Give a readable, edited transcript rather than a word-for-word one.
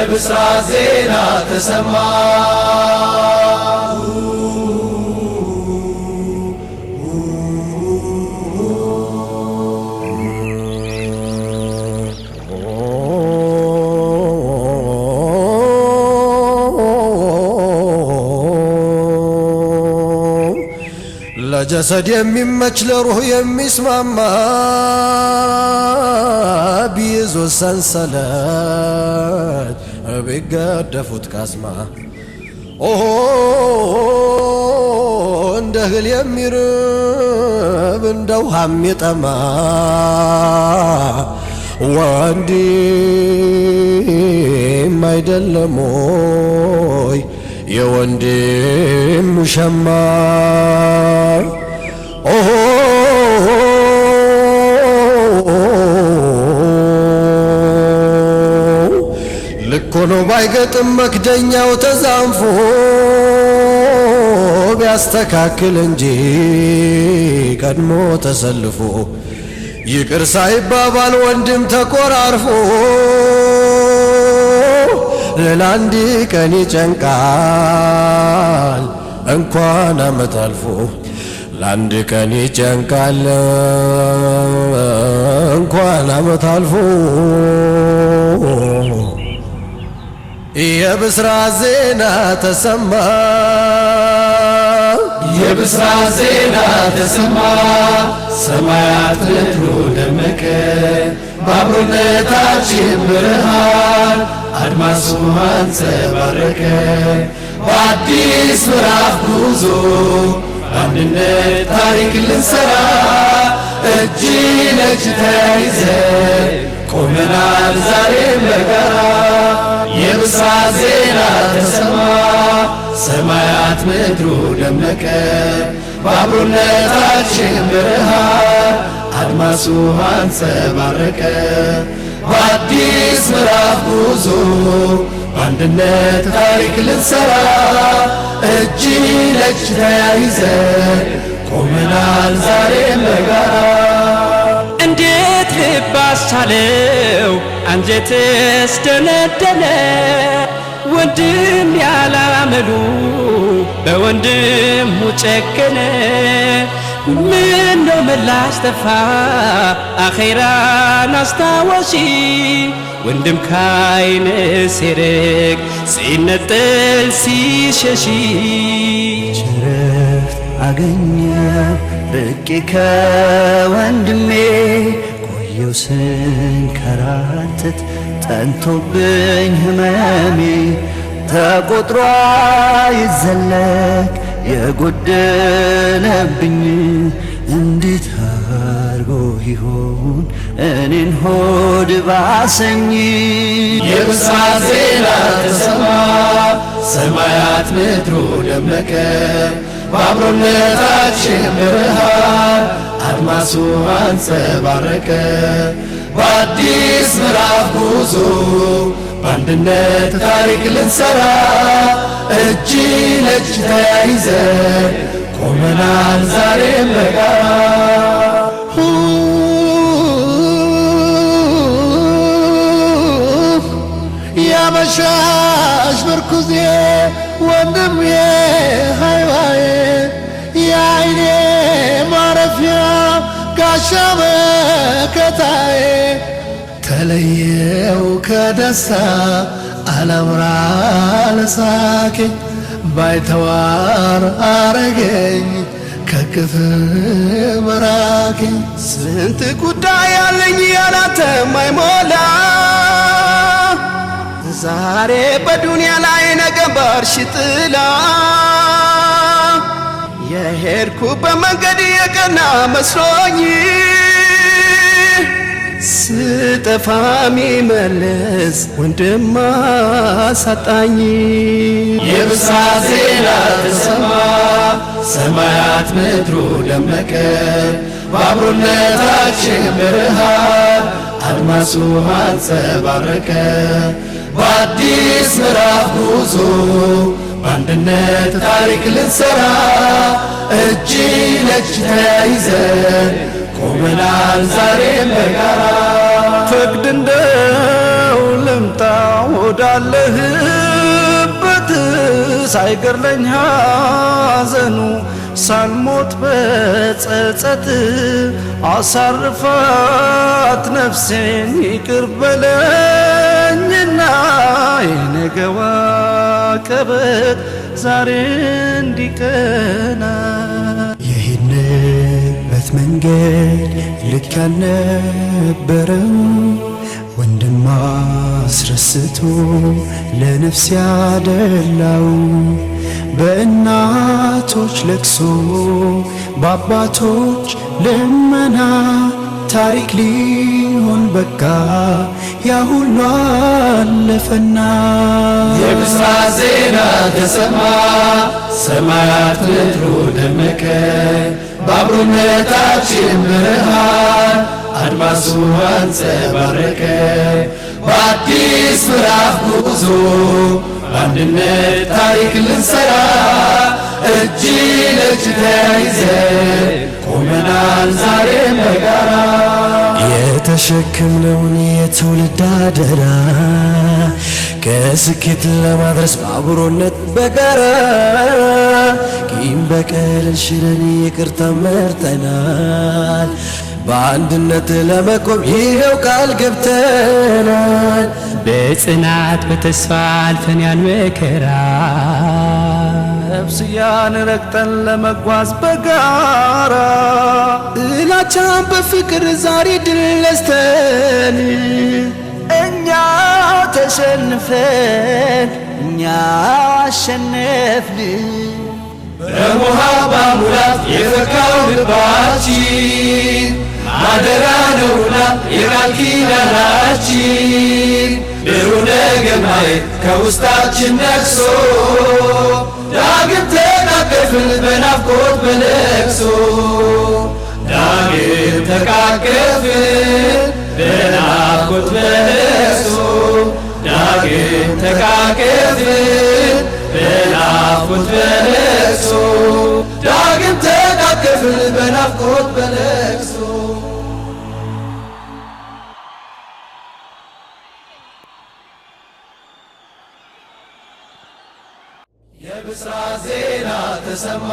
የብስራት ዜና ተሰማ ለጀሰድ የሚመች ለሩህ የሚስማማ ቢይዙ ሰንሰለት ቢገደፉት ካስማ እንደ እህል የሚርብ እንደ ውሃ የሚጠማ ወንድም አይደለም ወይ የወንድም ሸማ ልክ ሆኖ ባይገጥም መክደኛው ተዛንፎ ቢያስተካክል እንጂ ቀድሞ ተሰልፎ ይቅር ሳይባባል ወንድም ተቆራርፎ ለአንድ ቀን ይጨንቃል እንኳን ዓመት አልፎ ለአንድ ቀን ይጨንቃል እንኳን ዓመት አልፎ የብስራት ዜና ተሰማ የብስራት ዜና ተሰማ ሰማያት ምድሩ ደመቀ በአብሮነታችን ብርሃን አድማሱ አንጸባረቀ በአዲስ ምዕራፍ ጉዞ በአንድነት ታሪክ ልንሰራ እጅ ለእጅ ተያይዘን ቆመናል ዛሬም በጋራ የብስራት ዜና ተሰማ ሰማያት ምድሩ ደመቀ በአብሮነታችን ብርሃን አድማሱ አንጸባረቀ በአዲስ ምዕራፍ ጉዞ በአንድነት ታሪክ ልንሰራ እጅ ለእጅ ተያይዘን ቆመናል ዛሬም በጋራ እንዴት ልብ አስቻለው አንጀትስ ደነደነ ወንድም ያላመሉ በወንድሙ ጨከነ ምነው ምላሽ ጠፋ አኼራን አስታወሺ ወንድም ካይን ሲርቅ ሲነጠል ሲሸሺ ሸረፍት አገኘው ርቄ ከወንድሜ ቆየው ስንከራተት ጠንቶብኝ ህመሜ ተቆጥሮ አይዘለቅ የጎደለብኝ እንዴት አርጎ ይሆን እኔን ሆድ ባሰኝ የብስራት ዜና ተሰማ ሰማያት ምድሩ ደመቀ በአብሮነታችን ብርሃን አድማሱ አንጸባረቀ በአዲስ ምዕራፍ ጉዞ በአንድነት ታሪክ ልንሰራ እጅ ለእጅ ተያይዘን ቆመናል ዛሬም በጋራ ያመሻሽ ምርኩዜ ወንድሜ ሃይባዬ የዓይኔ ማረፊያ ጋሻ መከታዬ ተለየው ከደስታ አላምራ ለሳቀኝ ባይተዋር አረገኝ ከክፍ መራቀኝ ስንት ጉዳይ ያለኝ ያላንተ ማይሞላ ዛሬ በዱንያ ላይ ነገ ባርሽ ጥላ የሄድኩበት መንገድ የቀና መስሎኝ ስጠፋ ሚመለስ ወንድም አሳጣኝ የብስራት ዜና ተሰማ ሰማያት ምድሩ ደመቀ በአብሮነታችን ብርሃን አድማሱ አንጸባረቀ በአዲስ ምዕራፍ ጉዞ በአንድነት ታሪክ ልንሰራ እጅ ለእጅ ተያይዘን ቆመናል ዛሬም በጋራ ፈቅድ እንደው ልምጣ ወዳለህበት ሳይገርለኝ ሐዘኑ ሳልሞት በጸጸት አሳርፋት ነፍሴን ይቅር በለኝና የነገዋ ቀበት ዛሬ እንዲቀና የሄድንበት መንገድ ልክ ያልነበረው ወንድም አስረስቶ ለነፍስ ያደላው በእናቶች ለቅሶ በአባቶች ልመና ታሪክ ሊሆን በቃ ያ ሁሉ አለፈና የብስራት ዜና ተሰማ ሰማያት ምድሩ ደመቀ በአብሮነታችን ብርሃን አድማሱ አንጸባረቀ በአዲስ ምዕራፍ ጉዞ በአንድነት ታሪክ ልንሰራ እጅ ለእጅ ተያይዘን ቆመናል ዛሬም በጋራ የተሸከምነውን የትውልድ አደራ ከስኬት ለማድረስ በአብሮነት በጋራ ቂም በቀልን ሽረን ይቅርታ መርጠናል በአንድነት ለመቆም ይኸው ቃል ገብተናል በጽናት በተስፋ አልፈን ያን መከራ ነፍስያን ረግጠን ለመጓዝ በጋራ ጥላቻን በፍቅር ዛሬ ድል ነስተን እኛ ተሸንፈን እኛ አሸነፍን በሞሃባ ሙላት የፈካው ልባችን ማደራ ነውና የቃል ኪዳናችን ብሩህ ነገን ማየት ከውስጣችን ነግሶ ዳግም ተቃቀፍን በናፍቆት በለቅሶ ዳግም ተቃቀፍን በናፍቆት በለቅሶ ዳግም ተቃቀፍን በናፍቆት በለቅሶ ዳግም ተቃቀፍን በናፍቆት በለቅሶ የብስራት ዜና ተሰማ